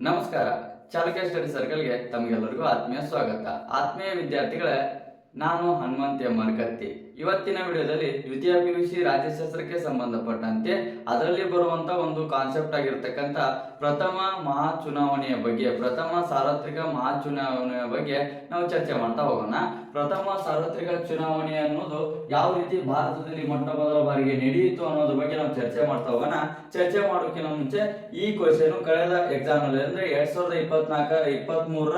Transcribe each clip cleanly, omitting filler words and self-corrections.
ನಮಸ್ಕಾರ. ಚಾಲುಕ್ಯ ಸ್ಟಡಿ ಸರ್ಕಲ್ಗೆ ತಮಗೆಲ್ಲರಿಗೂ ಆತ್ಮೀಯ ಸ್ವಾಗತ. ಆತ್ಮೀಯ ವಿದ್ಯಾರ್ಥಿಗಳೇ, ನಾನು ಹನುಮಂತ ಎಂ ಮರಕತ್ತಿ. ಇವತ್ತಿನ ವಿಡಿಯೋದಲ್ಲಿ ದ್ವಿತೀಯ PUC ರಾಜ್ಯಶಾಸ್ತ್ರಕ್ಕೆ ಸಂಬಂಧಪಟ್ಟಂತೆ ಅದರಲ್ಲಿ ಬರುವಂತ ಒಂದು ಕಾನ್ಸೆಪ್ಟ್ ಆಗಿರ್ತಕ್ಕಂಥ ಪ್ರಥಮ ಮಹಾ ಚುನಾವಣೆಯ ಬಗ್ಗೆ, ಪ್ರಥಮ ಸಾರ್ವತ್ರಿಕ ಮಹಾ ಚುನಾವಣೆಯ ಬಗ್ಗೆ ನಾವು ಚರ್ಚೆ ಮಾಡ್ತಾ ಹೋಗೋಣ. ಪ್ರಥಮ ಸಾರ್ವತ್ರಿಕ ಚುನಾವಣೆ ಅನ್ನೋದು ಯಾವ ರೀತಿ ಭಾರತದಲ್ಲಿ ಮೊಟ್ಟ ಮೊದಲ ಬಾರಿಗೆ ನಡೆಯಿತು ಅನ್ನೋದ್ರ ಬಗ್ಗೆ ನಾವು ಚರ್ಚೆ ಮಾಡ್ತಾ ಹೋಗೋಣ. ಚರ್ಚೆ ಮಾಡೋಕ್ಕಿಂತ ಮುಂಚೆ ಈ ಕ್ವಶನ್ ಕಳೆದ ಎಕ್ಸಾಮ್ ಅಲ್ಲಿ ಅಂದ್ರೆ 2024-23ರ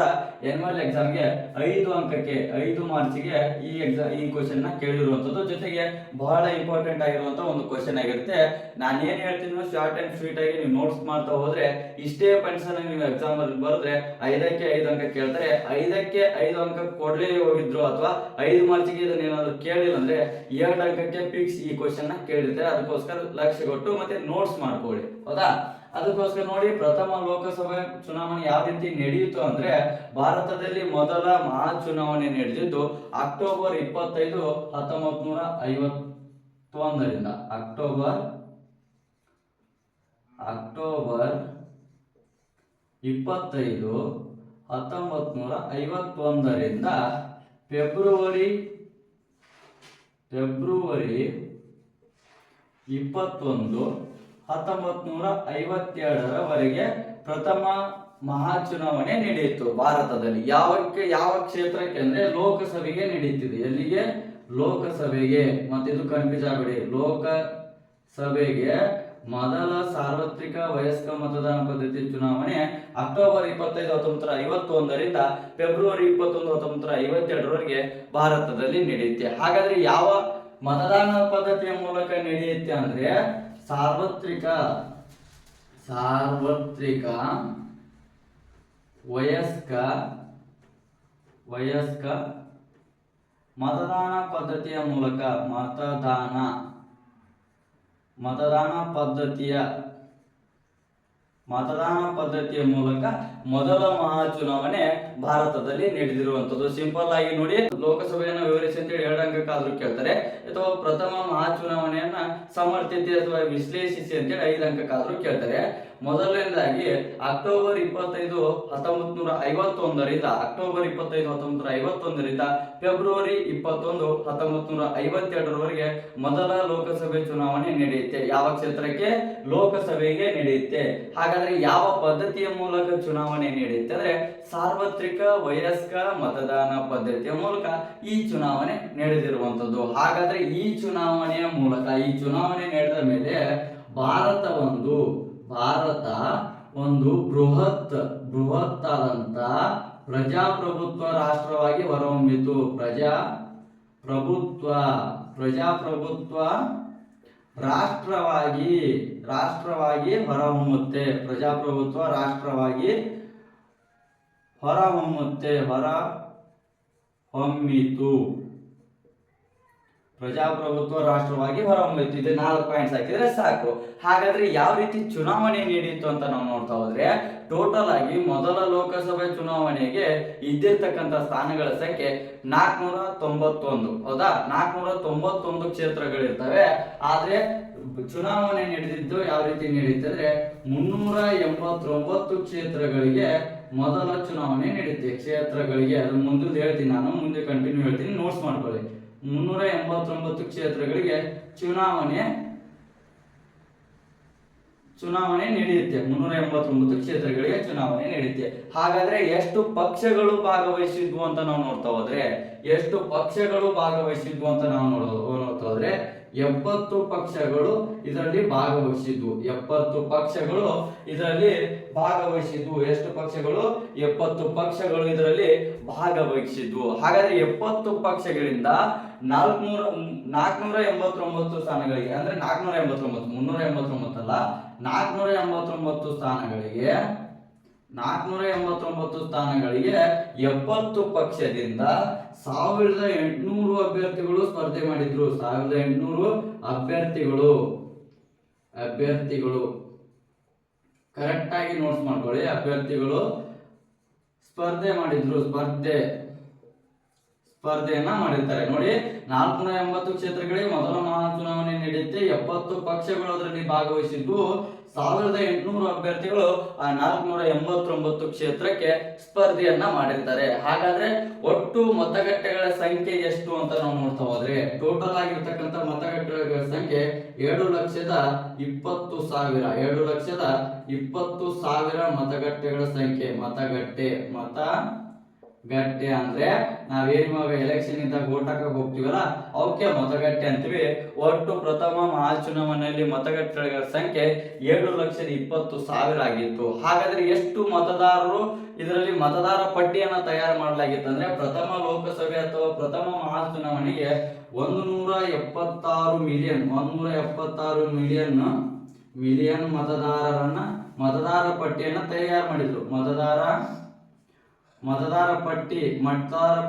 ಎನ್ಯುವಲ್ ಎಕ್ಸಾಮ್ಗೆ 5 ಅಂಕಕ್ಕೆ 5 ಮಾರ್ಚ್ಗೆ ಈ ಕ್ವಶನ್ ನ ಕೇಳಿರುವಂತದ್ದು. ಜೊತೆಗೆ ಬಹಳ ಇಂಪಾರ್ಟೆಂಟ್ ಆಗಿರುವಂತ ಒಂದು ಕ್ವಶನ್ ಆಗಿರುತ್ತೆ. ನಾನು ಏನ್ ಹೇಳ್ತೀನಿ ಶಾರ್ಟ್ ಅಂಡ್ ಸ್ವೀಟ್ ಆಗಿ ನೀವು ನೋಟ್ಸ್ ಮಾಡ್ತಾ ಹೋದ್ರೆ ಇಷ್ಟೇ ಪಾಯಿಂಟ್ಸ್ ಅನ್ನ ನೀವು ಎಕ್ಸಾಮ್ ಅಲ್ಲಿ ಬರೆದ್ರೆ 5ಕ್ಕೆ 5 ಅಂಕ ಕೇಳ್ತಾರೆ. 5ಕ್ಕೆ 5 ಅಂಕ ಕೊಡ್ಲೇ ಹೋಗಿದ್ರು ಅಥವಾ 5 ಮಾರ್ಚ್ಗೆ ಇದನ್ನ ಏನಾದ್ರು ಕೇಳಿಲ್ಲ ಅಂದ್ರೆ 2 ಅಂಕಕ್ಕೆ ಫಿಕ್ಸ್ ಈ ಕ್ವಶನ್ ನ ಕೇಳಿರ್ತಾರೆ. ಅದಕ್ಕೋಸ್ಕರ ಲಕ್ಷ್ಯ ಕೊಟ್ಟು ಮತ್ತೆ ನೋಟ್ಸ್ ಮಾಡ್ಕೊಳ್ಳಿ, ಹೌದಾ? ಅದಕ್ಕೋಸ್ಕರ ನೋಡಿ, ಪ್ರಥಮ ಲೋಕಸಭೆ ಚುನಾವಣೆ ಯಾವ ರೀತಿ ನಡೆಯಿತು ಅಂದ್ರೆ ಭಾರತದಲ್ಲಿ ಮೊದಲ ಮಹಾ ಚುನಾವಣೆ ನಡೆದಿದ್ದು ಅಕ್ಟೋಬರ್ 25, 1951ರಿಂದ ಅಕ್ಟೋಬರ್ 25, 1951ರಿಂದ ಫೆಬ್ರವರಿ 21, 1952ರವರೆಗೆ ಪ್ರಥಮ ಮಹಾ ಚುನಾವಣೆ ನಡೆಯಿತು ಭಾರತದಲ್ಲಿ. ಯಾವ ಕ್ಷೇತ್ರಕ್ಕೆ ಅಂದ್ರೆ ಲೋಕಸಭೆಗೆ ನಡೆಯುತ್ತಿದೆ. ಎಲ್ಲಿಗೆ? ಲೋಕಸಭೆಗೆ. ಮತ್ತೆ ಇದು ಕನ್ಫ್ಯೂಸ್ ಆಗಬೇಡಿ. ಲೋಕಸಭೆಗೆ ಮೊದಲ ಸಾರ್ವತ್ರಿಕ ವಯಸ್ಕ ಮತದಾನ ಪದ್ಧತಿ ಚುನಾವಣೆ ಅಕ್ಟೋಬರ್ 25, 1951ರಿಂದ ಫೆಬ್ರವರಿ 21, 1952ರವರೆಗೆ ಭಾರತದಲ್ಲಿ ನಡೆಯುತ್ತೆ. ಹಾಗಾದ್ರೆ ಯಾವ ಮತದಾನ ಪದ್ಧತಿಯ ಮೂಲಕ ನಡೆಯುತ್ತೆ ಅಂದ್ರೆ ಸಾರ್ವತ್ರಿಕ ವಯಸ್ಕ ಮತದಾನ ಪದ್ಧತಿಯ ಮೂಲಕ ಮತದಾನ ಪದ್ಧತಿಯ ಮೂಲಕ ಮೊದಲ ಮಹಾ ಚುನಾವಣೆ ಭಾರತದಲ್ಲಿ ನಡೆದಿರುವಂತದ್ದು. ಸಿಂಪಲ್ ಆಗಿ ನೋಡಿ, ಲೋಕಸಭೆಯನ್ನು ವಿವರಿಸಿ ಅಂತ ಹೇಳಿ 2 ಅಂಕಕ್ಕಾದ್ರೂ ಕೇಳ್ತಾರೆ, ಅಥವಾ ಪ್ರಥಮ ಮಹಾ ಚುನಾವಣೆಯನ್ನ ಸಮರ್ಥಿಸಿ ಅಥವಾ ವಿಶ್ಲೇಷಿಸಿ ಅಂತೇಳಿ 5 ಅಂಕಕ್ಕಾದ್ರೂ ಕೇಳ್ತಾರೆ. ಮೊದಲನೇದಾಗಿ ಅಕ್ಟೋಬರ್ 25, 1951ರಿಂದ ಫೆಬ್ರವರಿ 21, 1952ರವರೆಗೆ ಮೊದಲ ಲೋಕಸಭೆ ಚುನಾವಣೆ ನಡೆಯುತ್ತೆ. ಯಾವ ಕ್ಷೇತ್ರಕ್ಕೆ? ಲೋಕಸಭೆಗೆ ನಡೆಯುತ್ತೆ. ಹಾಗಾದ್ರೆ ಯಾವ ಪದ್ಧತಿಯ ಮೂಲಕ ಚುನಾವಣೆ ನಡೆಯುತ್ತೆ ಅಂದ್ರೆ ಸಾರ್ವತ್ರಿಕ ವಯಸ್ಕ ಮತದಾನ ಪದ್ಧತಿಯ ಮೂಲಕ ಈ ಚುನಾವಣೆ ನಡೆದಿರುವಂತದ್ದು. ಹಾಗಾದ್ರೆ ಈ ಚುನಾವಣೆ ನಡೆದ ಮೇಲೆ ಭಾರತ ಒಂದು ಬೃಹತ್ ಆದಂತ ಪ್ರಜಾಪ್ರಭುತ್ವ ರಾಷ್ಟ್ರವಾಗಿ ಹೊರಹೊಮ್ಮಿತು. ಪ್ರಜಾಪ್ರಭುತ್ವ ರಾಷ್ಟ್ರವಾಗಿ ಹೊರಹೊಮ್ಮುತ್ತೆ. ಪ್ರಜಾಪ್ರಭುತ್ವ ರಾಷ್ಟ್ರವಾಗಿ ಹೊರಹೊಮ್ಮಿತು. ಪ್ರಜಾಪ್ರಭುತ್ವ ರಾಷ್ಟ್ರವಾಗಿ ಹೊರಹೊಮ್ಮಿತು. ಇದು 4 ಪಾಯಿಂಟ್ಸ್ ಹಾಕಿದ್ರೆ ಸಾಕು. ಹಾಗಾದ್ರೆ ಯಾವ ರೀತಿ ಚುನಾವಣೆ ನಡೆಯಿತು ಅಂತ ನಾವು ನೋಡ್ತಾ ಹೋದ್ರೆ ಟೋಟಲ್ ಆಗಿ ಮೊದಲ ಲೋಕಸಭೆ ಚುನಾವಣೆಗೆ ಇದ್ದಿರ್ತಕ್ಕಂಥ ಸ್ಥಾನಗಳ ಸಂಖ್ಯೆ 491. ಹೌದಾ? 491 ಕ್ಷೇತ್ರಗಳಿರ್ತವೆ. ಆದ್ರೆ ಚುನಾವಣೆ ನಡೆದಿದ್ದು ಯಾವ ರೀತಿ ನಡೆಯುತ್ತೆ ಅಂದ್ರೆ 389 ಕ್ಷೇತ್ರಗಳಿಗೆ ಮೊದಲ ಚುನಾವಣೆ ನಡೆಯುತ್ತೆ. ಕ್ಷೇತ್ರಗಳಿಗೆ ಅದು ಮುಂದೆ ಹೇಳ್ತೀನಿ, ನಾನು ಮುಂದೆ ಕಂಟಿನ್ಯೂ ಹೇಳ್ತೀನಿ, ನೋಟ್ಸ್ ಮಾಡ್ಕೊಳ್ಳಿ. 389 ಕ್ಷೇತ್ರಗಳಿಗೆ ಚುನಾವಣೆ ನಡೆಯುತ್ತೆ. 389 ಕ್ಷೇತ್ರಗಳಿಗೆ ಚುನಾವಣೆ ನಡೆಯುತ್ತೆ. ಹಾಗಾದ್ರೆ ಎಷ್ಟು ಪಕ್ಷಗಳು ಭಾಗವಹಿಸಿದ್ವು ಅಂತ ನಾವು ನೋಡ್ತಾ ಹೋದ್ರೆ 70 ಪಕ್ಷಗಳು ಇದರಲ್ಲಿ ಭಾಗವಹಿಸಿದ್ವು. 70 ಪಕ್ಷಗಳು ಇದರಲ್ಲಿ ಭಾಗವಹಿಸಿದ್ವು. ಎಷ್ಟು ಪಕ್ಷಗಳು? 70 ಪಕ್ಷಗಳು ಇದರಲ್ಲಿ ಭಾಗವಹಿಸಿದ್ವು. ಹಾಗಾದ್ರೆ 70 ಪಕ್ಷಗಳಿಂದ 489 ಸ್ಥಾನಗಳಿಗೆ ಅಂದ್ರೆ 389 ಅಲ್ಲ, 489 ಸ್ಥಾನಗಳಿಗೆ 70 ಪಕ್ಷದಿಂದ 1800 ಅಭ್ಯರ್ಥಿಗಳು ಸ್ಪರ್ಧೆ ಮಾಡಿದ್ರು. 1800 ಅಭ್ಯರ್ಥಿಗಳು ಕರೆಕ್ಟ್ ಆಗಿ ನೋಟ್ಸ್ ಮಾಡ್ಕೊಳ್ಳಿ. ಅಭ್ಯರ್ಥಿಗಳು ಸ್ಪರ್ಧೆ ಮಾಡಿದ್ರು. ಸ್ಪರ್ಧೆಯನ್ನ ಮಾಡಿರ್ತಾರೆ. ನೋಡಿ, 480 ಕ್ಷೇತ್ರಗಳಿಗೆ ಮೊದಲ ಮಹಾ ಚುನಾವಣೆ ನಡೆಯುತ್ತೆ. 70 ಪಕ್ಷಗಳು ಅದರಲ್ಲಿ ಭಾಗವಹಿಸಿದ್ದು. 1800 ಅಭ್ಯರ್ಥಿಗಳು ಆ 489 ಕ್ಷೇತ್ರಕ್ಕೆ ಸ್ಪರ್ಧೆಯನ್ನ ಮಾಡಿರ್ತಾರೆ. ಹಾಗಾದ್ರೆ ಒಟ್ಟು ಮತಗಟ್ಟೆಗಳ ಸಂಖ್ಯೆ ಎಷ್ಟು ಅಂತ ನಾವು ನೋಡ್ತಾ ಹೋದ್ರೆ ಟೋಟಲ್ ಆಗಿರ್ತಕ್ಕಂಥ ಮತಗಟ್ಟೆಗಳ ಸಂಖ್ಯೆ 7,20,000 7,20,000 ಮತಗಟ್ಟೆಗಳ ಸಂಖ್ಯೆ. ಮತಗಟ್ಟೆ ಅಂದ್ರೆ ನಾವೇನ್ ಇವಾಗ ಎಲೆಕ್ಷನ್ ಇದ್ದಾಗ ಓಟ್ ಹಾಕಕ್ ಹೋಗ್ತೀವಲ್ಲ ಅವಕ್ಕೆ ಮತಗಟ್ಟೆ ಅಂತೀವಿ. ಒಟ್ಟು ಪ್ರಥಮ ಮಹಾಚುನಾವಣೆಯಲ್ಲಿ ಮತಗಟ್ಟೆಗಳ ಸಂಖ್ಯೆ 7,20,000 ಆಗಿತ್ತು. ಹಾಗಾದ್ರೆ ಎಷ್ಟು ಮತದಾರರು ಇದರಲ್ಲಿ ಮತದಾರ ಪಟ್ಟಿಯನ್ನ ತಯಾರು ಮಾಡಲಾಗಿತ್ತು ಅಂದ್ರೆ ಪ್ರಥಮ ಲೋಕಸಭೆ ಅಥವಾ ಪ್ರಥಮ ಮಹಾಚುನಾವಣೆಗೆ 176 ಮಿಲಿಯನ್ ಮತದಾರ ಪಟ್ಟಿಯನ್ನ ತಯಾರು ಮಾಡಿದ್ರು. ಮತದಾರ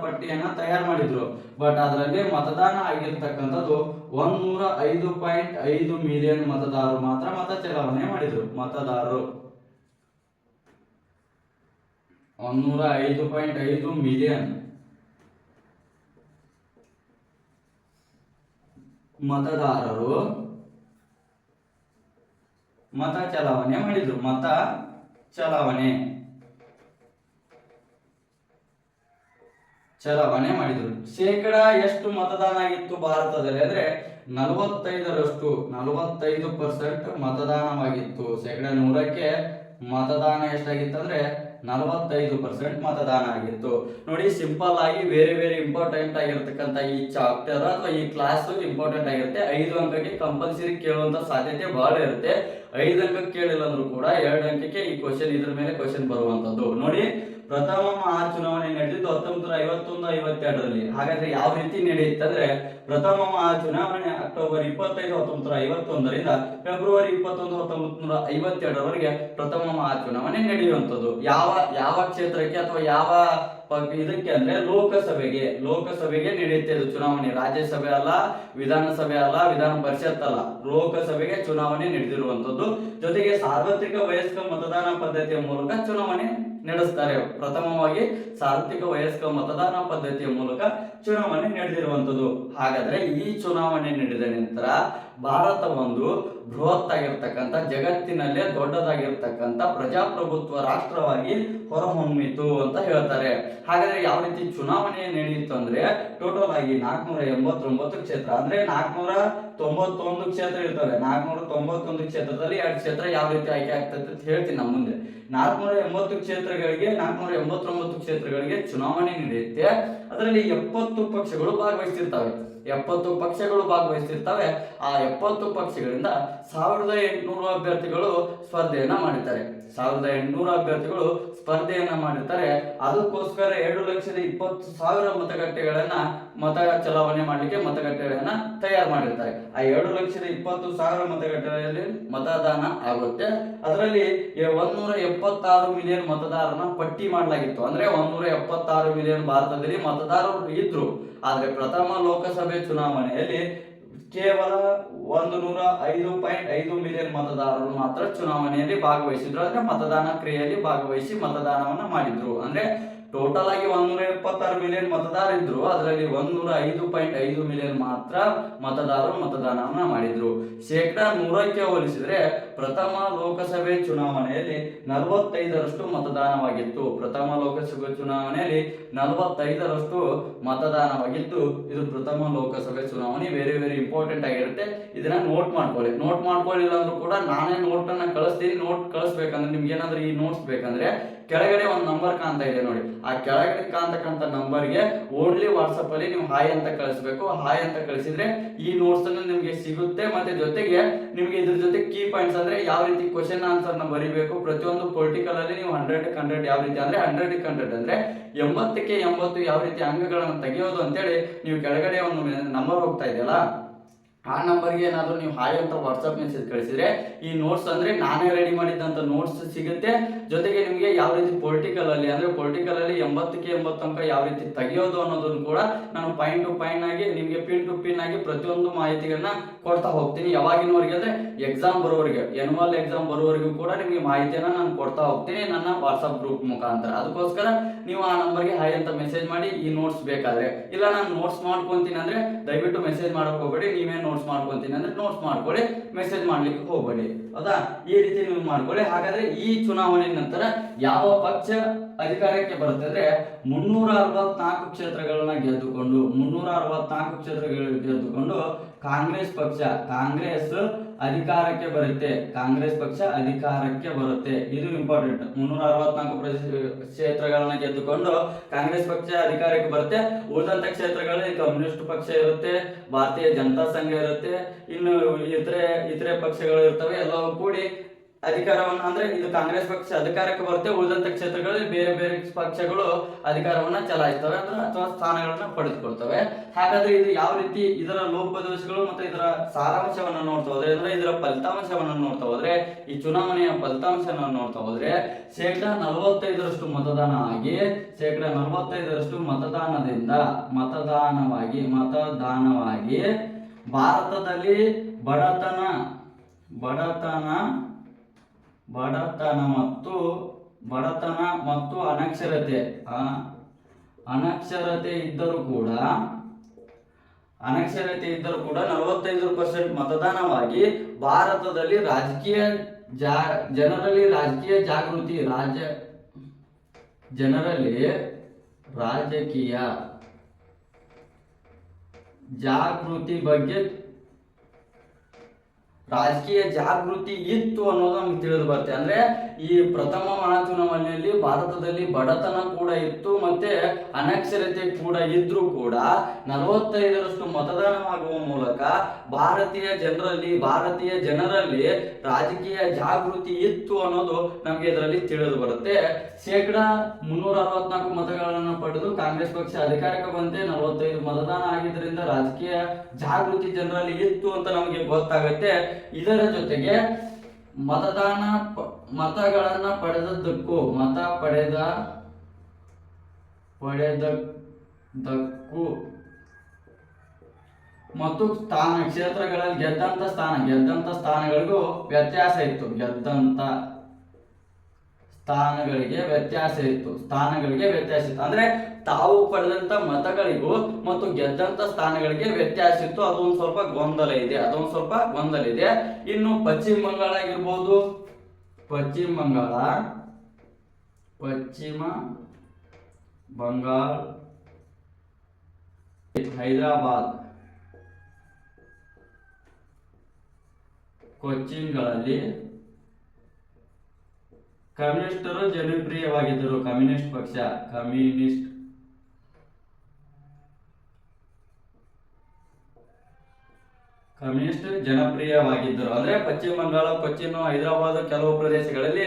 ಪಟ್ಟಿಯನ್ನ ತಯಾರು ಮಾಡಿದ್ರು. ಬಟ್ ಅದರಲ್ಲಿ ಮತದಾನ ಆಗಿರ್ತಕ್ಕಂಥದ್ದು 105.5 ಮಿಲಿಯನ್ ಮತದಾರರು ಮಾತ್ರ ಮತ ಚಲಾವಣೆ ಮಾಡಿದ್ರು. ಮತದಾರರು 105.5 ಮಿಲಿಯನ್ ಮತದಾರರು ಮತ ಚಲಾವಣೆ ಮಾಡಿದ್ರು. ಚಲಾವಣೆ ಮಾಡಿದ್ರು. ಶೇಕಡ ಎಷ್ಟು ಮತದಾನ ಆಗಿತ್ತು ಭಾರತದಲ್ಲಿ ಅಂದ್ರೆ 45% ಮತದಾನವಾಗಿತ್ತು. ಶೇಕಡ 100ಕ್ಕೆ ಮತದಾನ ಎಷ್ಟಾಗಿತ್ತು ಅಂದ್ರೆ 45% ಮತದಾನ ಆಗಿತ್ತು. ನೋಡಿ, ಸಿಂಪಲ್ ಆಗಿ ವೇರಿ ಇಂಪಾರ್ಟೆಂಟ್ ಆಗಿರ್ತಕ್ಕಂಥ ಈ ಚಾಪ್ಟರ್ ಅಥವಾ ಈ ಕ್ಲಾಸ್ ಇಂಪಾರ್ಟೆಂಟ್ ಆಗಿರುತ್ತೆ. 5 ಅಂಕಕ್ಕೆ ಕಂಪಲ್ಸರಿ ಕೇಳುವಂತ ಸಾಧ್ಯತೆ ಬಹಳ ಇರುತ್ತೆ. 5 ಅಂಕಕ್ಕೆ ಕೇಳಿಲ್ಲ ಅಂದ್ರೂ ಕೂಡ 2 ಅಂಕಕ್ಕೆ ಈ ಕ್ವಶನ್ ಇದ್ರ ಮೇಲೆ ಕ್ವಶನ್ ಬರುವಂತದ್ದು. ನೋಡಿ, ಪ್ರಥಮ ಮಹಾಚುನಾವಣೆ ನಡೆದಿದ್ದು 1951-52ರಲ್ಲಿ. ಹಾಗಾದ್ರೆ ಯಾವ ರೀತಿ ನಡೆಯುತ್ತಂದ್ರೆ ಪ್ರಥಮ ಮಹಾಚುನಾವಣೆ ಅಕ್ಟೋಬರ್ 25, 1951ರಿಂದ ಫೆಬ್ರವರಿ 21, 1952ರವರೆಗೆ ಪ್ರಥಮ ಮಹಾಚುನಾವಣೆ ನಡೆಯುವಂಥದ್ದು. ಯಾವ ಕ್ಷೇತ್ರಕ್ಕೆ ಅಥವಾ ಯಾವ ಇದಕ್ಕೆ ಅಂದ್ರೆ ಲೋಕಸಭೆಗೆ ನಡೆಯುತ್ತೆ ಇದು ಚುನಾವಣೆ. ರಾಜ್ಯಸಭೆ ಅಲ್ಲ, ವಿಧಾನಸಭೆ ಅಲ್ಲ, ವಿಧಾನ ಪರಿಷತ್ ಅಲ್ಲ, ಲೋಕಸಭೆಗೆ ಚುನಾವಣೆ ನಡೆದಿರುವಂತದ್ದು. ಜೊತೆಗೆ ಸಾರ್ವತ್ರಿಕ ವಯಸ್ಕ ಮತದಾನ ಪದ್ಧತಿಯ ಮೂಲಕ ಚುನಾವಣೆ ನಡೆಸ್ತಾರೆ. ಪ್ರಥಮವಾಗಿ ಸಾರ್ವತ್ರಿಕ ವಯಸ್ಕ ಮತದಾನ ಪದ್ಧತಿಯ ಮೂಲಕ ಚುನಾವಣೆ ನಡೆದಿರುವಂತದ್ದು. ಹಾಗಾದ್ರೆ ಈ ಚುನಾವಣೆ ನಡೆದ ನಂತರ ಭಾರತ ಒಂದು ಬೃಹತ್ ಆಗಿರ್ತಕ್ಕಂಥ ಜಗತ್ತಿನಲ್ಲೇ ದೊಡ್ಡದಾಗಿರ್ತಕ್ಕಂಥ ಪ್ರಜಾಪ್ರಭುತ್ವ ರಾಷ್ಟ್ರವಾಗಿ ಹೊರಹೊಮ್ಮಿತು ಅಂತ ಹೇಳ್ತಾರೆ. ಹಾಗಾದ್ರೆ ಯಾವ ರೀತಿ ಚುನಾವಣೆ ನಡೆಯಿತು ಅಂದ್ರೆ ಟೋಟಲ್ ಆಗಿ 489 ಕ್ಷೇತ್ರ ಅಂದ್ರೆ 491 ಕ್ಷೇತ್ರ ಇರ್ತವೆ. 491 ಕ್ಷೇತ್ರದಲ್ಲಿ 2 ಕ್ಷೇತ್ರ ಯಾವ ರೀತಿ ಆಯ್ಕೆ ಆಗ್ತದೆ ಅಂತ ಹೇಳ್ತೀನಿ ನಮ್ಮ ಮುಂದೆ. 489 ಕ್ಷೇತ್ರಗಳಿಗೆ ಚುನಾವಣೆ ನಡೆಯುತ್ತೆ. ಅದರಲ್ಲಿ 70 ಪಕ್ಷಗಳು ಭಾಗವಹಿಸಿರ್ತವೆ. ಆ 70 ಪಕ್ಷಗಳಿಂದ 1800 ಅಭ್ಯರ್ಥಿಗಳು ಸ್ಪರ್ಧೆಯನ್ನ ಮಾಡಿರ್ತಾರೆ. ಅದಕ್ಕೋಸ್ಕರ 2,20,000 ಮತಗಟ್ಟೆಗಳನ್ನ ಮತ ಚಲಾವಣೆ ಮಾಡಲಿಕ್ಕೆ ಮತಗಟ್ಟೆಗಳನ್ನ ತಯಾರು ಮಾಡಿರ್ತಾರೆ. ಆ 2,20,000 ಮತಗಟ್ಟೆಗಳಲ್ಲಿ ಮತದಾನ ಆಗುತ್ತೆ. ಅದರಲ್ಲಿ 176 ಮಿಲಿಯನ್ ಮತದಾರನ ಪಟ್ಟಿ ಮಾಡಲಾಗಿತ್ತು. ಅಂದ್ರೆ 176 ಮಿಲಿಯನ್ ಭಾರತದಲ್ಲಿ ಮತದಾರರು ಇದ್ರು. ಆದ್ರೆ ಪ್ರಥಮ ಲೋಕಸಭೆ ಚುನಾವಣೆಯಲ್ಲಿ ಕೇವಲ 105.5 ಮಿಲಿಯನ್ ಮತದಾರರು ಮಾತ್ರ ಚುನಾವಣೆಯಲ್ಲಿ ಭಾಗವಹಿಸಿದ್ರು. ಅಂದ್ರೆ ಮತದಾನ ಕ್ರಿಯೆಯಲ್ಲಿ ಭಾಗವಹಿಸಿ ಮತದಾನವನ್ನ ಮಾಡಿದ್ರು. ಅಂದ್ರೆ ಟೋಟಲ್ ಆಗಿ 176 ಮಿಲಿಯನ್ ಮತದಾರ ಇದ್ರು. ಅದರಲ್ಲಿ 105.5 ಮಿಲಿಯನ್ ಮಾತ್ರ ಮತದಾರರು ಮತದಾನವನ್ನ ಮಾಡಿದ್ರು. ಶೇಕಡ 100ಕ್ಕೆ ಹೋಲಿಸಿದ್ರೆ ಪ್ರಥಮ ಲೋಕಸಭೆ ಚುನಾವಣೆಯಲ್ಲಿ 45ರಷ್ಟು ಮತದಾನವಾಗಿತ್ತು. ಇದು ಪ್ರಥಮ ಲೋಕಸಭೆ ಚುನಾವಣೆ ವೆರಿ ಇಂಪಾರ್ಟೆಂಟ್ ಆಗಿರುತ್ತೆ. ಇದನ್ನ ನೋಟ್ ಮಾಡ್ಕೊಳ್ಳಿಲ್ಲ ಅಂದ್ರೂ ಕೂಡ ನಾನೇ ನೋಟ್ ಅನ್ನ ಕಳಿಸ್ತೀನಿ. ನೋಟ್ ಕಳಿಸ್ಬೇಕಂದ್ರೆ ನಿಮ್ಗೆ ಏನಾದ್ರೂ ಈ ನೋಟ್ಸ್ ಬೇಕಂದ್ರೆ ಕೆಳಗಡೆ ಒಂದು ನಂಬರ್ ಕಾಣ್ತಾ ಇದೆ ನೋಡಿ, ಆ ಕೆಳಗಡೆ ಕಾಣ್ತಕ್ಕಂಥ ನಂಬರ್ಗೆ ಓನ್ಲಿ ವಾಟ್ಸಪ್ ಅಲ್ಲಿ ನೀವು ಹಾಯ್ ಅಂತ ಕಳಿಸ್ಬೇಕು. ಹಾಯ್ ಅಂತ ಕಳಿಸಿದ್ರೆ ಈ ನೋಟ್ಸ್ ಅನ್ನು ನಿಮ್ಗೆ ಸಿಗುತ್ತೆ. ಮತ್ತೆ ಜೊತೆಗೆ ನಿಮ್ಗೆ ಇದ್ರ ಜೊತೆ ಕೀ ಪಾಯಿಂಟ್ಸ್ ಅಂದ್ರೆ ಯಾವ ರೀತಿ ಕ್ವಶನ್ ಆನ್ಸರ್ ನ ಬರೀಬೇಕು. ಪ್ರತಿಯೊಂದು ಪೊಲಿಟಿಕಲ್ ಅಲ್ಲಿ ನೀವು 100ಕ್ಕೆ 100 ಯಾವ ರೀತಿ ಅಂದ್ರೆ 100ಕ್ಕೆ 100 ಅಂದ್ರೆ 80ಕ್ಕೆ 80 ಯಾವ ರೀತಿ ಅಂಕಗಳನ್ನು ತೆಗೆಯೋದು ಅಂತೇಳಿ ನೀವು ಕೆಳಗಡೆ ಒಂದು ನಂಬರ್ ಹೋಗ್ತಾ ಇದೆಯಲ್ಲ, ಆ ನಂಬರ್ಗೆ ಏನಾದ್ರು ನೀವು ಹಾಯ್ ಅಂತ ವಾಟ್ಸ್ಆಪ್ ಮೆಸೇಜ್ ಕಳಿಸಿದ್ರೆ ಈ ನೋಟ್ಸ್ ಅಂದ್ರೆ ನಾನೇ ರೆಡಿ ಮಾಡಿದಂತ ನೋಟ್ಸ್ ಸಿಗುತ್ತೆ. ಜೊತೆಗೆ ನಿಮಗೆ ಯಾವ ರೀತಿ ಪೊಲಿಟಿಕಲ್ ಅಲ್ಲಿ 80ಕ್ಕೆ 80 ಅಂಕ ಯಾವ ರೀತಿ ತೆಗೆಯೋದು ಅನ್ನೋದನ್ನು ಕೂಡ ನಾನು ಪಾಯಿಂಟ್ ಟು ಪಾಯಿಂಟ್ ಆಗಿ ನಿಮಗೆ ಪಿನ್ ಟು ಪಿನ್ ಆಗಿ ಪ್ರತಿಯೊಂದು ಮಾಹಿತಿಗಳನ್ನ ಕೊಡ್ತಾ ಹೋಗ್ತೀನಿ. ಯಾವಾಗಿನವರೆಗೆ ಅಂದ್ರೆ ಎಕ್ಸಾಮ್ ಬರೋವರೆಗೆ, ಎನ್ಯುವಲ್ ಎಕ್ಸಾಮ್ ಬರೋವರೆಗೂ ಕೂಡ ನಿಮಗೆ ಮಾಹಿತಿಯನ್ನ ನಾನು ಕೊಡ್ತಾ ಹೋಗ್ತೀನಿ ನನ್ನ ವಾಟ್ಸ್ಆಪ್ ಗ್ರೂಪ್ ಮುಖಾಂತರ. ಅದಕ್ಕೋಸ್ಕರ ನೀವು ಆ ನಂಬರ್ಗೆ ಹಾಯ್ ಅಂತ ಮೆಸೇಜ್ ಮಾಡಿ ಈ ನೋಟ್ಸ್ ಬೇಕಾದ್ರೆ. ಇಲ್ಲ ನಾನು ನೋಟ್ಸ್ ಮಾಡ್ಕೊಂತೀನಿ ಅಂದ್ರೆ ದಯವಿಟ್ಟು ಮೆಸೇಜ್ ಮಾಡಕ್ ಹೋಗ್ಬೇಡಿ, ನೀವೇ ನೋಟ್ಸ್ ನೋಟ್ಸ್ ಮಾಡ್ಕೊಂತೀನಿ ಅಂದ್ರೆ ನೋಟ್ಸ್ ಮಾಡ್ಕೊಳ್ಳಿ, ಮೆಸೇಜ್ ಮಾಡ್ಲಿಕ್ಕೆ ಹೋಗ್ಬೇಡಿ. ಹೌದಾ, ಈ ರೀತಿ ನೀವು ಮಾಡ್ಕೊಳ್ಳಿ. ಹಾಗಾದ್ರೆ ಈ ಚುನಾವಣೆ ನಂತರ ಯಾವ ಪಕ್ಷ ಅಧಿಕಾರಕ್ಕೆ ಬರುತ್ತೆ ಅಂದ್ರೆ 364 ಕ್ಷೇತ್ರಗಳನ್ನ ಗೆದ್ದುಕೊಂಡು ಕಾಂಗ್ರೆಸ್ ಪಕ್ಷ ಅಧಿಕಾರಕ್ಕೆ ಬರುತ್ತೆ. ಕಾಂಗ್ರೆಸ್ ಪಕ್ಷ ಅಧಿಕಾರಕ್ಕೆ ಬರುತ್ತೆ. ಇದು ಇಂಪಾರ್ಟೆಂಟ್. 364 ಕ್ಷೇತ್ರಗಳನ್ನ ಗೆದ್ದುಕೊಂಡು ಕಾಂಗ್ರೆಸ್ ಪಕ್ಷ ಅಧಿಕಾರಕ್ಕೆ ಬರುತ್ತೆ. ಉಳಿದಂತ ಕ್ಷೇತ್ರಗಳಲ್ಲಿ ಕಮ್ಯುನಿಸ್ಟ್ ಪಕ್ಷ ಇರುತ್ತೆ, ಭಾರತೀಯ ಜನತಾ ಸಂಘ ಇರುತ್ತೆ, ಇನ್ನು ಇತರೆ ಪಕ್ಷಗಳು ಇರ್ತವೆ. ಎಲ್ಲವೂ ಕೂಡಿ ಅಧಿಕಾರವನ್ನ, ಅಂದ್ರೆ ಇದು ಕಾಂಗ್ರೆಸ್ ಪಕ್ಷ ಅಧಿಕಾರಕ್ಕೆ ಬರುತ್ತೆ. ಉಳಿದಂತ ಕ್ಷೇತ್ರಗಳಲ್ಲಿ ಬೇರೆ ಬೇರೆ ಪಕ್ಷಗಳು ಅಧಿಕಾರವನ್ನ ಚಲಾಯಿಸ್ತವೆ ಅಂದ್ರೆ ಅಥವಾ ಸ್ಥಾನಗಳನ್ನ ಪಡೆದುಕೊಳ್ತವೆ. ಹಾಗಾದ್ರೆ ಇದು ಯಾವ ರೀತಿ, ಇದರ ಲೋಪದೋಷಗಳು ಮತ್ತು ಇದರ ಸಾರಾಂಶವನ್ನ ನೋಡ್ತಾ ಹೋದ್ರೆ ಅಂದ್ರೆ ಇದರ ಫಲಿತಾಂಶವನ್ನ ನೋಡ್ತಾ ಹೋದ್ರೆ, ಈ ಚುನಾವಣೆಯ ಫಲಿತಾಂಶವನ್ನು ನೋಡ್ತಾ ಹೋದ್ರೆ 45% ಮತದಾನ ಆಗಿ 45% ಮತದಾನವಾಗಿ ಭಾರತದಲ್ಲಿ ಬಡತನ ಮತ್ತು ಅನಕ್ಷರತೆ ಇದ್ದರೂ ಕೂಡ 45% ಮತದಾನವಾಗಿ ಭಾರತದಲ್ಲಿ ಜನರಲ್ಲಿ ರಾಜಕೀಯ ಜಾಗೃತಿ ಇತ್ತು ಅನ್ನೋದು ನಮ್ಗೆ ತಿಳಿದು ಬರುತ್ತೆ. ಅಂದ್ರೆ ಈ ಪ್ರಥಮ ಮಹಾಚುನಾವಣೆಯಲ್ಲಿ ಭಾರತದಲ್ಲಿ ಬಡತನ ಕೂಡ ಇತ್ತು, ಮತ್ತೆ ಅನಕ್ಷರತೆ ಕೂಡ ಇದ್ರೂ ಕೂಡ 45% ಮತದಾನವಾಗುವ ಮೂಲಕ ಭಾರತೀಯ ಜನರಲ್ಲಿ ರಾಜಕೀಯ ಜಾಗೃತಿ ಇತ್ತು ಅನ್ನೋದು ನಮ್ಗೆ ಇದರಲ್ಲಿ ತಿಳಿದು ಬರುತ್ತೆ. 364 ಮತಗಳನ್ನು ಪಡೆದು ಕಾಂಗ್ರೆಸ್ ಪಕ್ಷ ಅಧಿಕಾರಕ್ಕೆ ಬಂದೆ. 45 ಮತದಾನ ಆಗಿದ್ದರಿಂದ ರಾಜಕೀಯ ಜಾಗೃತಿ ಜನರಲ್ಲಿ ಇತ್ತು ಅಂತ ನಮಗೆ ಗೊತ್ತಾಗುತ್ತೆ. ಇದರ ಜೊತೆಗೆ ಮತಗಳನ್ನ ಪಡೆದದ್ದಕ್ಕೂ ಮತ್ತು ಕ್ಷೇತ್ರಗಳಲ್ಲಿ ಗೆದ್ದಂತ ಸ್ಥಾನಗಳಿಗೂ ವ್ಯತ್ಯಾಸ ಇತ್ತು. ಅಂದ್ರೆ ತಾವು ಪಡೆದಂತ ಮತಗಳಿಗೂ ಮತ್ತು ಗೆದ್ದಂತ ಸ್ಥಾನಗಳಿಗೆ ವ್ಯತ್ಯಾಸ ಇತ್ತು. ಅದೊಂದು ಸ್ವಲ್ಪ ಗೊಂದಲ ಇದೆ. ಇನ್ನು ಪಶ್ಚಿಮ ಬಂಗಾಳ ಆಗಿರ್ಬೋದು, ಪಶ್ಚಿಮ ಬಂಗಾಳ, ಹೈದರಾಬಾದ್, ಕೊಚ್ಚಿನ್ಗಳಲ್ಲಿ ಕಮ್ಯುನಿಸ್ಟರು ಜನಪ್ರಿಯವಾಗಿದ್ದರು. ಕಮ್ಯುನಿಸ್ಟ್ ಜನಪ್ರಿಯವಾಗಿದ್ದರು. ಅಂದ್ರೆ ಪಶ್ಚಿಮ ಬಂಗಾಳ, ಕೊಚ್ಚಿನ್, ಹೈದರಾಬಾದ್ ಕೆಲವು ಪ್ರದೇಶಗಳಲ್ಲಿ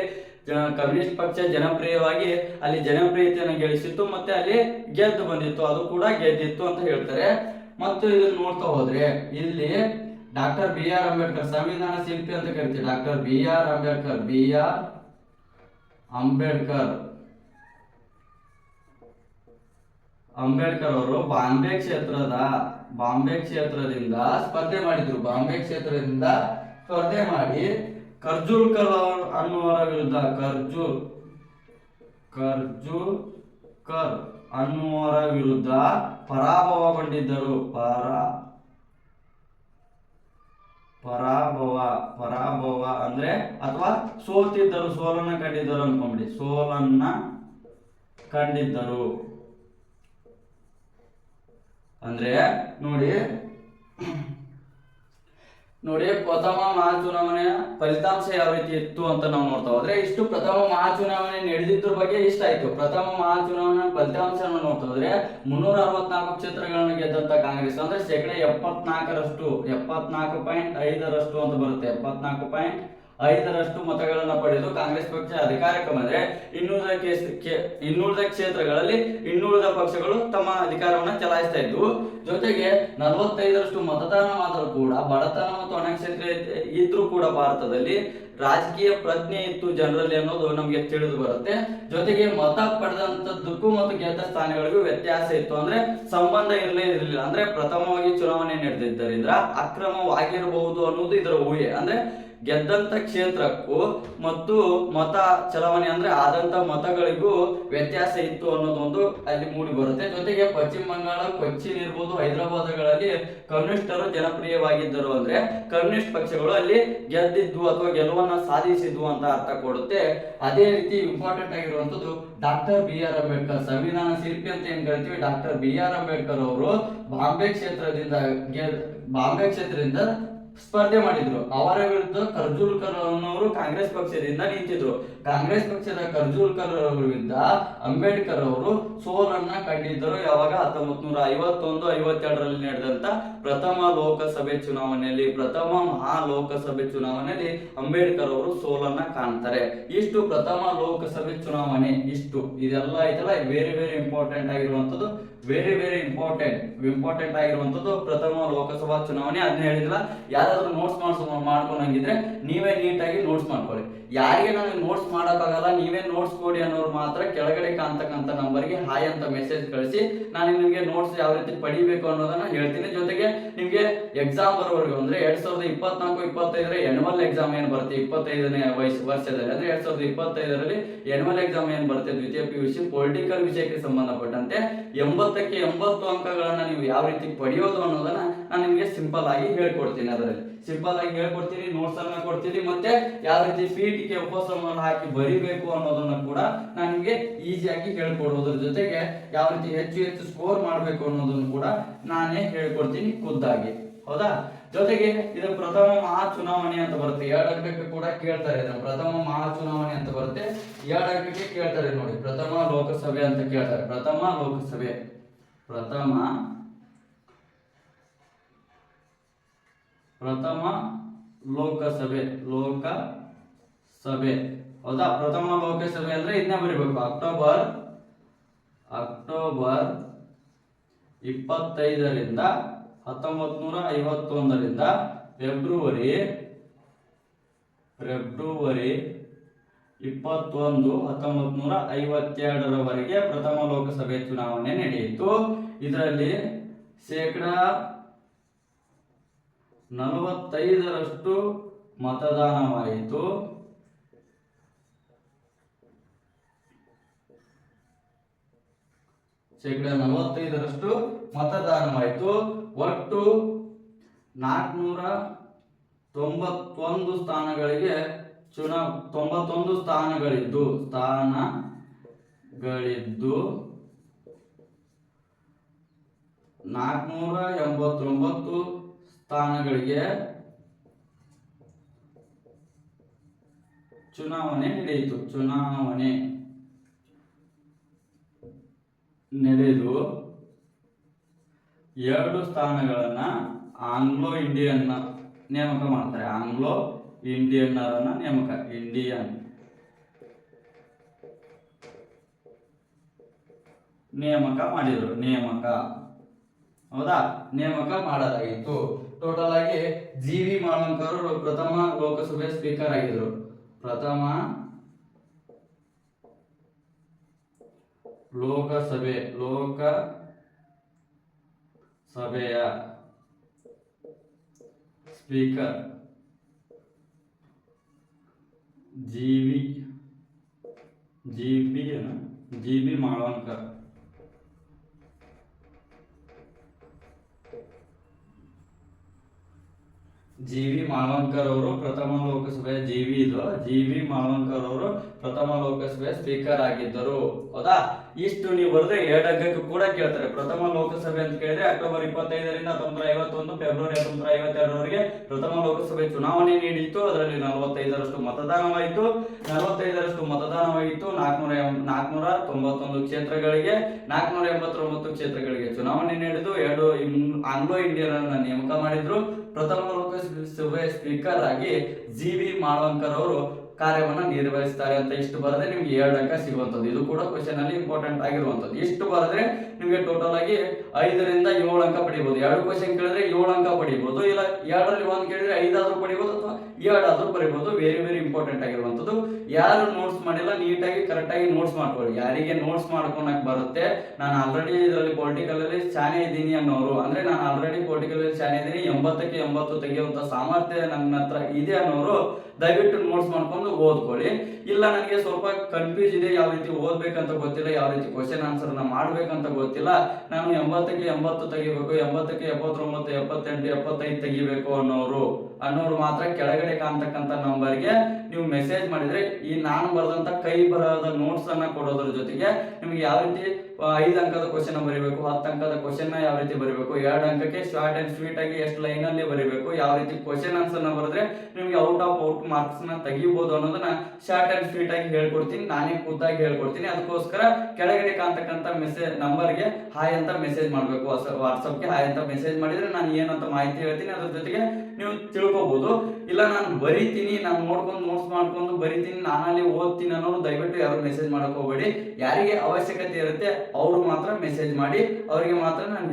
ಕಮ್ಯುನಿಸ್ಟ್ ಪಕ್ಷ ಜನಪ್ರಿಯವಾಗಿ ಅಲ್ಲಿ ಜನಪ್ರಿಯತೆಯನ್ನು ಗಳಿಸಿತ್ತು, ಮತ್ತೆ ಅಲ್ಲಿ ಗೆದ್ದು ಬಂದಿತ್ತು, ಅದು ಕೂಡ ಗೆದ್ದಿತ್ತು ಅಂತ ಹೇಳ್ತಾರೆ. ಮತ್ತು ಇದನ್ನು ನೋಡ್ತಾ ಹೋದ್ರೆ ಇಲ್ಲಿ ಡಾಕ್ಟರ್ BR ಅಂಬೇಡ್ಕರ್, ಸಂವಿಧಾನ ಶಿಲ್ಪಿ ಅಂತ ಕರಿತೀವಿ. ಡಾಕ್ಟರ್ BR ಅಂಬೇಡ್ಕರ್ ಅವರು ಬಾಂಬೆ ಕ್ಷೇತ್ರದಿಂದ ಸ್ಪರ್ಧೆ ಮಾಡಿ ಕರ್ಜುಲ್ಕರ್ ಅನ್ನುವರ ವಿರುದ್ಧ ಪರಾಭವಗೊಂಡಿದ್ದರು. ಪರಾಭವ ಅಂದ್ರೆ ಅಥವಾ ಸೋಲನ್ನ ಕಂಡಿದ್ದರು ಅಂದ್ರೆ ನೋಡಿ ಪ್ರಥಮ ಮಹಾಚುನಾವಣೆಯ ಫಲಿತಾಂಶ ಯಾವ ರೀತಿ ಇತ್ತು ಅಂತ ನಾವು ನೋಡ್ತಾ ಹೋದ್ರೆ, ಇಷ್ಟು ಪ್ರಥಮ ಮಹಾಚುನಾವಣೆ ನಡೆದಿದ್ರ ಬಗ್ಗೆ ಇಷ್ಟ ಆಯ್ತು. ಪ್ರಥಮ ಮಹಾಚುನಾವಣೆ ಫಲಿತಾಂಶವನ್ನು ನೋಡ್ತಾ ಹೋದ್ರೆ 364 ಕ್ಷೇತ್ರಗಳನ್ನು ಗೆದ್ದಂತ ಕಾಂಗ್ರೆಸ್ ಅಂದ್ರೆ 74.5% ಅಂತ ಬರುತ್ತೆ. 74.5% ಮತಗಳನ್ನ ಪಡೆದು ಕಾಂಗ್ರೆಸ್ ಪಕ್ಷ ಅಧಿಕಾರಕ್ಕೆ ಬಂದ್ರೆ ಇನ್ನುಳಿದ ಕ್ಷೇತ್ರಗಳಲ್ಲಿ ಇನ್ನುಳಿದ ಪಕ್ಷಗಳು ತಮ್ಮ ಅಧಿಕಾರವನ್ನ ಚಲಾಯಿಸ್ತಾ ಇದ್ವು. ಜೊತೆಗೆ 45% ಮತದಾನವಾದರೂ ಕೂಡ ಬಡತನ ಮತ್ತು ಅನಕ್ಷರತೆ ಇದ್ರೂ ಕೂಡ ಭಾರತದಲ್ಲಿ ರಾಜಕೀಯ ಪ್ರಜ್ಞೆ ಇತ್ತು ಜನರಲ್ಲಿ ಅನ್ನೋದು ನಮಗೆ ತಿಳಿದು ಬರುತ್ತೆ. ಜೊತೆಗೆ ಮತ ಪಡೆದಂತದ್ದಕ್ಕೂ ಮತ್ತು ಗೆದ್ದ ಸ್ಥಾನಗಳಿಗೂ ವ್ಯತ್ಯಾಸ ಇತ್ತು. ಅಂದ್ರೆ ಸಂಬಂಧ ಇರಲಿಲ್ಲ. ಅಂದ್ರೆ ಪ್ರಥಮವಾಗಿ ಚುನಾವಣೆ ನಡೆದಿದ್ದರಿಂದ ಅಕ್ರಮವಾಗಿರಬಹುದು ಅನ್ನೋದು ಇದರ ಊಹೆ. ಅಂದ್ರೆ ಗೆದ್ದಂತ ಕ್ಷೇತ್ರಕ್ಕೂ ಮತ್ತು ಮತ ಚಲಾವಣೆ ಅಂದ್ರೆ ಆದಂತ ಮತಗಳಿಗೂ ವ್ಯತ್ಯಾಸ ಇತ್ತು ಅನ್ನೋದೊಂದು ಅಲ್ಲಿ ಮೂಡಿ ಬರುತ್ತೆ. ಜೊತೆಗೆ ಪಶ್ಚಿಮ ಬಂಗಾಳ, ಕೊಚ್ಚಿನ್ ಇರ್ಬೋದು, ಹೈದರಾಬಾದ್ಗಳಲ್ಲಿ ಕಮ್ಯುನಿಸ್ಟರು ಜನಪ್ರಿಯವಾಗಿದ್ದರು. ಅಂದ್ರೆ ಕಮ್ಯುನಿಸ್ಟ್ ಪಕ್ಷಗಳು ಅಲ್ಲಿ ಗೆದ್ದಿದ್ದು ಅಥವಾ ಗೆಲುವನ್ನ ಸಾಧಿಸಿದ್ವು ಅಂತ ಅರ್ಥ ಕೊಡುತ್ತೆ. ಅದೇ ರೀತಿ ಇಂಪಾರ್ಟೆಂಟ್ ಆಗಿರುವಂತದ್ದು ಡಾಕ್ಟರ್ ಬಿ ಆರ್ ಅಂಬೇಡ್ಕರ್, ಸಂವಿಧಾನ ಶಿಲ್ಪಿ ಅಂತ ಏನ್ ಕರಿತೀವಿ. ಡಾಕ್ಟರ್ ಬಿ ಆರ್ ಅಂಬೇಡ್ಕರ್ ಅವರು ಬಾಂಬೆ ಕ್ಷೇತ್ರದಿಂದ ಸ್ಪರ್ಧೆ ಮಾಡಿದ್ರು. ಅವರ ವಿರುದ್ಧ ಕರ್ಜೂಲ್ಕರ್ ಅನ್ನೋರು ಕಾಂಗ್ರೆಸ್ ಪಕ್ಷದಿಂದ ನಿಂತಿದ್ರು. ಕಾಂಗ್ರೆಸ್ ಪಕ್ಷದ ಕರ್ಜೂಲ್ಕರ್ ವಿರುದ್ಧ ಅಂಬೇಡ್ಕರ್ ಅವರು ಸೋಲನ್ನ ಕಂಡಿದ್ದರು. ಯಾವಾಗ 1951-52ರಲ್ಲಿ ನಡೆದಂತ ಪ್ರಥಮ ಲೋಕಸಭೆ ಚುನಾವಣೆಯಲ್ಲಿ, ಪ್ರಥಮ ಮಹಾ ಲೋಕಸಭೆ ಚುನಾವಣೆಯಲ್ಲಿ ಅಂಬೇಡ್ಕರ್ ಅವರು ಸೋಲನ್ನ ಕಾಣ್ತಾರೆ. ಇಷ್ಟು ಪ್ರಥಮ ಲೋಕಸಭೆ ಚುನಾವಣೆ, ಇದೆಲ್ಲ ಐತಲ್ಲ ವೆರಿ ವೆರಿ ಇಂಪಾರ್ಟೆಂಟ್ ಆಗಿರುವಂತದ್ದು. ಇಂಪಾರ್ಟೆಂಟ್ ಆಗಿರುವಂತದ್ದು ಪ್ರಥಮ ಲೋಕಸಭಾ ಚುನಾವಣೆ. ಅದನ್ನ ಹೇಳಿದ್ರಲ್ಲ, ಯಾರಾದ್ರೂ ನೋಟ್ಸ್ ಮಾಡ್ಕೊಂಡಂಗಿದ್ರೆ ನೀವೇ ನೀಟಾಗಿ ನೋಟ್ಸ್ ಮಾಡ್ಕೊಳ್ಳಿ. ಯಾರಿಗೆ ನನಗೆ ನೋಟ್ಸ್ ಮಾಡೋಕ್ಕಾಗಲ್ಲ, ನೀವೇ ನೋಟ್ಸ್ ಕೊಡಿ ಅನ್ನೋರು ಮಾತ್ರ ಕೆಳಗಡೆ ಕಾಣ್ತಕ್ಕಂಥ ನಂಬರ್ಗೆ ಹಾಯ್ ಅಂತ ಮೆಸೇಜ್ ಕಳಿಸಿ. ನಾನು ನಿಮಗೆ ನೋಟ್ಸ್ ಯಾವ ರೀತಿ ಪಡಿಬೇಕು ಅನ್ನೋದನ್ನ ಹೇಳ್ತೀನಿ. ಜೊತೆಗೆ ನಿಮಗೆ ಎಕ್ಸಾಮ್ ಬರೋವರೆಗೂ ಅಂದ್ರೆ 2024-25 ಎನ್ಯುವಲ್ ಎಕ್ಸಾಮ್ ಏನ್ ಬರುತ್ತೆ 25ನೇ ವರ್ಷದಲ್ಲಿ, ಅಂದ್ರೆ 2025ರಲ್ಲಿ ಎನ್ಯುವಲ್ ಎಕ್ಸಾಮ್ ಏನ್ ಬರುತ್ತೆ ದ್ವಿತೀಯ PUC ಪೊಲಿಟಿಕಲ್ ವಿಷಯಕ್ಕೆ ಸಂಬಂಧಪಟ್ಟಂತೆ 80ಕ್ಕೆ 80 ಅಂಕಗಳನ್ನ ನೀವು ಯಾವ ರೀತಿ ಪಡೆಯೋದು ಅನ್ನೋದನ್ನ ನಾನು ನಿಮಗೆ ಸಿಂಪಲ್ ಆಗಿ ಹೇಳ್ಕೊಡ್ತೀನಿ. ಅದರಲ್ಲಿ ಸಿಂಪಲ್ ಆಗಿ ಹೇಳ್ಕೊಡ್ತೀನಿ, ನೋಟ್ಸ್ ಅನ್ನ ಕೊಡ್ತೀನಿ, ಮತ್ತೆ ಯಾವ ರೀತಿ ಪೀಠಿಕೆ ಉಪಸಮನ ಹಾಕಿ ಬರಿಬೇಕು ಅನ್ನೋದನ್ನ ಕೂಡ ನಾನು ನಿಮಗೆ ಈಸಿಯಾಗಿ ಹೇಳ್ಕೊಡೋದ್ರ ಜೊತೆಗೆ ಯಾವ ರೀತಿ ಹೆಚ್ಚು ಸ್ಕೋರ್ ಮಾಡಬೇಕು ಅನ್ನೋದನ್ನು ಕೂಡ ನಾನೇ ಹೇಳ್ಕೊಡ್ತೀನಿ ಖುದ್ದಾಗಿ. ಹೌದಾ? ಜೊತೆಗೆ ಇದು ಪ್ರಥಮ ಮಹಾ ಚುನಾವಣೆ ಅಂತ ಬರುತ್ತೆ. 2 ಅಂಕಕ್ಕೆ ಕೂಡ ಕೇಳ್ತಾರೆ. ಇದನ್ನು ಪ್ರಥಮ ಮಹಾ ಚುನಾವಣೆ ಅಂತ ಬರುತ್ತೆ, 2 ಅಂಕಕ್ಕೆ ಕೇಳ್ತಾರೆ ನೋಡಿ. ಪ್ರಥಮ ಲೋಕಸಭೆ ಅಂತ ಕೇಳ್ತಾರೆ. ಪ್ರಥಮ ಲೋಕಸಭೆ ಹೌದಾ? ಪ್ರಥಮ ಲೋಕಸಭೆ ಅಂದ್ರೆ ಇದನ್ನ ಬರೀಬೇಕು, ಅಕ್ಟೋಬರ್ 25ರಿಂದ 1951ರಿಂದ ಫೆಬ್ರವರಿ 21 1952ರವರೆಗೆ ಪ್ರಥಮ ಲೋಕಸಭೆ ಚುನಾವಣೆ ನಡೆಯಿತು. ಇದರಲ್ಲಿ 45% ಮತದಾನವಾಯಿತು. ಒಟ್ಟು 491 ಸ್ಥಾನಗಳಿಗೆ 91 ಸ್ಥಾನಗಳಿದ್ದು 489 ಸ್ಥಾನಗಳಿಗೆ ಚುನಾವಣೆ ನಡೆದು 2 ಸ್ಥಾನಗಳನ್ನ ಆಂಗ್ಲೋ ಇಂಡಿಯನ್ ನೇಮಕ ಮಾಡ್ತಾರೆ. ಆಂಗ್ಲೋ ಇಂಡಿಯನ್ನರನ್ನ ನೇಮಕ ಮಾಡಿದ್ರು. ಹೌದಾ? ನೇಮಕ ಮಾಡಲಾಗಿತ್ತು. ಟೋಟಲ್ ಆಗಿ GV ಮಾಳವಂಕರ್ ಅವರು ಪ್ರಥಮ ಲೋಕಸಭೆ ಸ್ಪೀಕರ್ ಆಗಿದ್ರು. ಪ್ರಥಮ ಲೋಕಸಭೆಯ ಸ್ಪೀಕರ್ GV ಮಾಳವಂಕರ್. GV ಮಾಳವಂಕರ್ ಅವರು ಪ್ರಥಮ ಲೋಕಸಭೆ GV ಮಾಳವಂಕರ್ ಅವರು ಪ್ರಥಮ ಲೋಕಸಭೆ ಸ್ಪೀಕರ್ ಆಗಿದ್ದರು. ಹೌದಾ? ಇಷ್ಟು ನೀವು ಬರೆದ್ರೆ 2 ಅಂಕಕ್ಕೆ ಕೂಡ ಕೇಳ್ತಾರೆ. ಪ್ರಥಮ ಲೋಕಸಭೆ ಅಂತ ಕೇಳಿದ್ರೆ ಅಕ್ಟೋಬರ್ 25ರಿಂದ 1951 ಫೆಬ್ರವರಿ 1952ರವರೆಗೆ ಪ್ರಥಮ ಲೋಕಸಭೆ ಚುನಾವಣೆ ನಡೆಯಿತು. ಅದರಲ್ಲಿ 45% ಮತದಾನವಾಯಿತು. 499 ಕ್ಷೇತ್ರಗಳಿಗೆ 489 ಕ್ಷೇತ್ರಗಳಿಗೆ ಚುನಾವಣೆ ನಡೆದು 2 ಆಂಗ್ಲೋ ಇಂಡಿಯನ್ ನೇಮಕ ಮಾಡಿದ್ರು. ಪ್ರಥಮ ಲೋಕಸಭೆ ಸ್ಪೀಕರ್ ಆಗಿ GV ಮಾಳವಂಕರ್ ಅವರು ಕಾರ್ಯವನ್ನು ನಿರ್ವಹಿಸ್ತಾರೆ ಅಂತ ಇಷ್ಟು ಬರೆದ್ರೆ ನಿಮ್ಗೆ 2 ಅಂಕ ಸಿಗುವಂಥದ್ದು. ಇದು ಕೂಡ ಕ್ವಶನ್ ಅಲ್ಲಿ ಇಂಪಾರ್ಟೆಂಟ್ ಆಗಿರುವಂಥದ್ದು. ಇಷ್ಟು ಬರೆದ್ರೆ ನಿಮಗೆ ಟೋಟಲ್ ಆಗಿ 5ರಿಂದ 7 ಅಂಕ ಪಡಿಬಹುದು. 2 ಕ್ವಶನ್ ಕೇಳಿದ್ರೆ 7 ಅಂಕ ಪಡಿಬಹುದು, ಇಲ್ಲ 2ರಲ್ಲಿ 1 ಕೇಳಿದ್ರೆ 5 ಆದ್ರೂ ಪಡಿಬಹುದು, ಅಥವಾ ಎರಡಾದ್ರೂ ಬರೀಬಹುದು. ವೆರಿ ಇಂಪಾರ್ಟೆಂಟ್ ಆಗಿರುವಂತದ್ದು. ಯಾರು ನೋಟ್ಸ್ ಮಾಡಿಲ್ಲ ನೀಟಾಗಿ ಕರೆಕ್ಟ್ ಆಗಿ ನೋಟ್ಸ್ ಮಾಡ್ಕೊಳ್ಳಿ. ಯಾರಿಗೆ ನೋಟ್ಸ್ ಮಾಡ್ಕೊಳಕ್ ಬರುತ್ತೆ, ನಾನು ಆಲ್ರೆಡಿ ಇದರಲ್ಲಿ ಪೊಲಿಟಿಕಲ್ ಅಲ್ಲಿ ಶಾನೆ ಇದ್ದೀನಿ ಅನ್ನೋರು, ಅಂದ್ರೆ ನಾನು ಆಲ್ರೆಡಿ ಪೊಲಿಟಿಕಲ್ ಅಲ್ಲಿ ಶಾನೆ ಇದ್ದೀನಿ, 80ಕ್ಕೆ 80 ತೆಗೆಯುವಂತ ಸಾಮರ್ಥ್ಯ ನನ್ನ ಹತ್ರ ಇದೆ ಅನ್ನೋರು ದಯವಿಟ್ಟು ನೋಟ್ಸ್ ಮಾಡ್ಕೊಂಡು ಓದ್ಕೊಳ್ಳಿ. ಇಲ್ಲ ನನಗೆ ಸ್ವಲ್ಪ ಕನ್ಫ್ಯೂಸ್ ಇದೆ, ಯಾವ ರೀತಿ ಓದ್ಬೇಕಂತ ಗೊತ್ತಿಲ್ಲ, ಯಾವ ರೀತಿ ಕ್ವಶನ್ ಆನ್ಸರ್ ಮಾಡ್ಬೇಕಂತ ಗೊತ್ತಿಲ್ಲ, ನಾನು 80ಕ್ಕೆ 80 ತೆಗಿಬೇಕು, 80ಕ್ಕೆ 79, 78, 75 ತೆಗಿಬೇಕು ಅನ್ನೋರು ಮಾತ್ರ ಕೆಳಗಡೆ ಕಾಣ್ತಕ್ಕಂಥ ನಂಬರ್ಗೆ ನೀವು ಮೆಸೇಜ್ ಮಾಡಿದ್ರೆ ಈ ನಾನು ಬರೆದಂತ ಕೈ ಬರದ ನೋಟ್ಸ್ ಅನ್ನ ಕೊಡೋದ್ರ ಜೊತೆಗೆ ನಿಮ್ಗೆ ಯಾವ ರೀತಿ 5 ಅಂಕದ ಕ್ವಶನ್ ಬರೀಬೇಕು, 10 ಅಂಕದ ಕ್ವಶನ್ ಯಾವ ರೀತಿ ಬರೀಬೇಕು, 2 ಅಂಕಕ್ಕೆ ಶಾರ್ಟ್ ಅಂಡ್ ಸ್ವೀಟ್ ಆಗಿ ಎಷ್ಟು ಲೈನ್ ಅಲ್ಲಿ ಬರೀಬೇಕು, ಯಾವ ರೀತಿ ಕ್ವಶನ್ ಆನ್ಸರ್ ನ ಬರೆದ್ರೆ ನಿಮ್ಗೆ ಔಟ್ ಆಫ್ ಔಟ್ ಮಾರ್ಕ್ಸ್ ನ ತೆಗಿಬಹುದು ಅನ್ನೋದನ್ನ ಶಾರ್ಟ್ ಅಂಡ್ ಸ್ವೀಟ್ ಆಗಿ ಹೇಳ್ಕೊಡ್ತೀನಿ, ನಾನೇ ಖುದ್ದಾಗಿ ಹೇಳ್ಕೊಡ್ತೀನಿ. ಅದಕ್ಕೋಸ್ಕರ ಕೆಳಗಡೆ ಕಾಣ್ತಕ್ಕಂಥ ಮೆಸೇಜ್ ನಂಬರ್ಗೆ ಹಾಯ್ ಅಂತ ಮೆಸೇಜ್ ಮಾಡಬೇಕು. ವಾಟ್ಸಪ್ಗೆ ಹಾಯ್ ಅಂತ ಮೆಸೇಜ್ ಮಾಡಿದ್ರೆ ನಾನು ಏನಂತ ಮಾಹಿತಿ ಹೇಳ್ತೀನಿ, ಅದ್ರ ಜೊತೆಗೆ ನೀವು ತಿಳ್ಕೊಬಹುದು. ಇಲ್ಲ ನಾನು ಬರೀತೀನಿ, ನಾನು ನೋಡ್ಕೊಂಡು ನೋಟ್ಸ್ ಮಾಡ್ಕೊಂಡು ಬರೀತೀನಿ, ನಾನಲ್ಲಿ ಓದ್ತೀನಿ ಅನ್ನೋರು ದಯವಿಟ್ಟು ಯಾರು ಮೆಸೇಜ್ ಮಾಡಕ್ ಹೋಗಬೇಡಿ. ಯಾರಿಗೆ ಅವಶ್ಯಕತೆ ಇರುತ್ತೆ ಅವರು ಮಾತ್ರ ಮೆಸೇಜ್ ಮಾಡಿ, ಅವರಿಗೆ ಮಾತ್ರ ನಾನು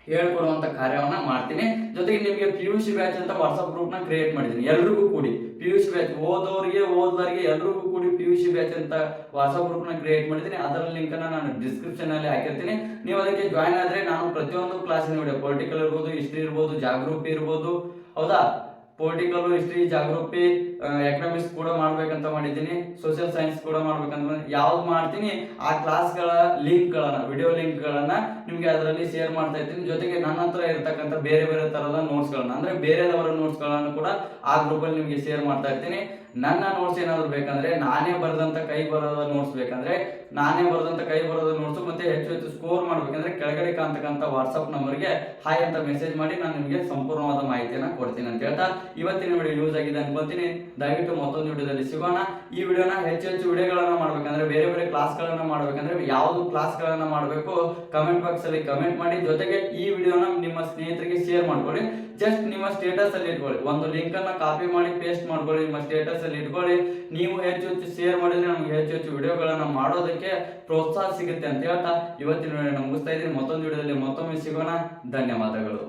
ಹೇಳ್ಕೊಡುವಂತ ಕಾರ್ಯವನ್ನ ಮಾಡ್ತೀನಿ. ಜೊತೆಗೆ ನಿಮಗೆ PUC ಬ್ಯಾಚ್ ಅಂತ ವಾಟ್ಸ್ಆಪ್ ಗ್ರೂಪ್ ನ ಕ್ರಿಯೇಟ್ ಮಾಡಿದ್ದೀನಿ. ಎಲ್ರಿಗೂ ಕೂಡಿ PUC ಬ್ಯಾಚ್ ಓದೋರಿಗೆ ಓದೋರಿಗೆ ಎಲ್ರಿಗೂ ಕೂಡಿ PUC ಬ್ಯಾಚ್ ಅಂತ ವಾಟ್ಸ್ಆಪ್ ಗ್ರೂಪ್ ನ ಕ್ರಿಯೇಟ್ ಮಾಡಿದ್ದೀನಿ. ಅದರ ಲಿಂಕ್ ಅನ್ನ ನಾನು ಡಿಸ್ಕ್ರಿಪ್ಷನ್ ಅಲ್ಲಿ ಹಾಕಿರ್ತೀನಿ. ನೀವು ಅದಕ್ಕೆ ಜಾಯ್ನ್ ಆದ್ರೆ ನಾನು ಪ್ರತಿಯೊಂದು ಕ್ಲಾಸಿನ ವಿಡಿಯೋ, ಪೊಲಿಟಿಕಲ್ ಇರ್ಬೋದು, ಹಿಸ್ಟ್ರಿ ಇರ್ಬೋದು, ಜಾಗೃತಿ ಇರ್ಬೋದು, ಹೌದಾ, ಪೊಲಿಟಿಕಲ್, ಹಿಸ್ಟ್ರಿ, ಜಾಗೃತಿ, ಎಕನಾಮಿಕ್ಸ್ ಕೂಡ ಮಾಡ್ಬೇಕಂತ ಮಾಡಿದ್ದೀನಿ, ಸೋಷಿಯಲ್ ಸೈನ್ಸ್ ಕೂಡ ಮಾಡ್ಬೇಕಂತ ಯಾವ್ದು ಮಾಡ್ತೀನಿ ಆ ಕ್ಲಾಸ್ಗಳ ಲಿಂಕ್ಗಳನ್ನ, ವಿಡಿಯೋ ಲಿಂಕ್ಗಳನ್ನ ನಿಮ್ಗೆ ಅದರಲ್ಲಿ ಶೇರ್ ಮಾಡ್ತಾ ಇರ್ತೀನಿ. ಜೊತೆಗೆ ನನ್ನ ಹತ್ರ ಇರ್ತಕ್ಕಂಥ ಬೇರೆ ತರದ ನೋಟ್ಸ್ಗಳನ್ನ, ಅಂದ್ರೆ ಬೇರೆದವರ ನೋಟ್ಸ್ಗಳನ್ನು ಕೂಡ ಆ ಗ್ರೂಪಲ್ಲಿ ನಿಮ್ಗೆ ಶೇರ್ ಮಾಡ್ತಾ ಇರ್ತೀನಿ. ನನ್ನ ನೋಟ್ಸ್ ಏನಾದ್ರು ಬೇಕಂದ್ರೆ, ನಾನೇ ಬರೆದಂತ ಕೈ ಬರೋದ ನೋಟ್ಸ್ ಬೇಕಂದ್ರೆ, ನಾನೇ ಬರೆದಂತ ಕೈ ಬರೋದ ನೋಟ್ಸ್ ಮತ್ತೆ ಹೆಚ್ಚು ಸ್ಕೋರ್ ಮಾಡ್ಬೇಕಂದ್ರೆ ಕೆಳಗಡೆ ಕಾಣ್ತಕ್ಕಂಥ ವಾಟ್ಸ್ಆಪ್ ನಂಬರ್ಗೆ ಹಾಯ್ ಅಂತ ಮೆಸೇಜ್ ಮಾಡಿ ನಾನು ನಿಮಗೆ ಸಂಪೂರ್ಣವಾದ ಮಾಹಿತಿಯನ್ನ ಕೊಡ್ತೀನಿ ಅಂತ ಹೇಳ್ತಾ ಇವತ್ತಿನ ವಿಡಿಯೋ ಯೂಸ್ ಆಗಿದೆ ಅನ್ಕೊಂತೀನಿ. ದಯವಿಟ್ಟು ಮತ್ತೊಂದು ವಿಡಿಯೋದಲ್ಲಿ ಸಿಗೋಣ. ಈ ವಿಡಿಯೋನ ಹೆಚ್ಚು ವಿಡಿಯೋಗಳನ್ನ ಮಾಡ್ಬೇಕಂದ್ರೆ, ಬೇರೆ ಕ್ಲಾಸ್ಗಳನ್ನ ಮಾಡ್ಬೇಕಂದ್ರೆ ಯಾವ್ದು ಕ್ಲಾಸ್ಗಳನ್ನ ಮಾಡಬೇಕು ಕಮೆಂಟ್ ಬಾಕ್ಸ್ ಅಲ್ಲಿ ಕಮೆಂಟ್ ಮಾಡಿ. ಜೊತೆಗೆ ಈ ವಿಡಿಯೋನ ನಿಮ್ಮ ಸ್ನೇಹಿತರಿಗೆ ಶೇರ್ ಮಾಡ್ಕೊಳ್ಳಿ. ಜಸ್ಟ್ ನಿಮ್ಮ ಸ್ಟೇಟಸ್ ಅಲ್ಲಿ ಇಟ್ಕೊಳ್ಳಿ, ಒಂದು ಲಿಂಕ್ ಅನ್ನ ಕಾಪಿ ಮಾಡಿ ಪೇಸ್ಟ್ ಮಾಡ್ಕೊಳ್ಳಿ, ನಿಮ್ಮ ಸ್ಟೇಟಸ್ ಅಲ್ಲಿ ಇಟ್ಕೊಳ್ಳಿ. ನೀವು ಹೆಚ್ಚು ಶೇರ್ ಮಾಡಿದ್ರೆ ನಮ್ಗೆ ಹೆಚ್ಚು ವಿಡಿಯೋಗಳನ್ನ ಮಾಡೋದಕ್ಕೆ ಪ್ರೋತ್ಸಾಹ ಸಿಗುತ್ತೆ ಅಂತ ಹೇಳ್ತಾ ಇವತ್ತಿನ ವಿಡಿಯೋನ ಮುಗಿಸ್ತಾ ಇದ್ದೀನಿ. ಮತ್ತೊಂದು ವಿಡಿಯೋದಲ್ಲಿ ಮತ್ತೊಮ್ಮೆ ಸಿಗೋಣ. ಧನ್ಯವಾದಗಳು.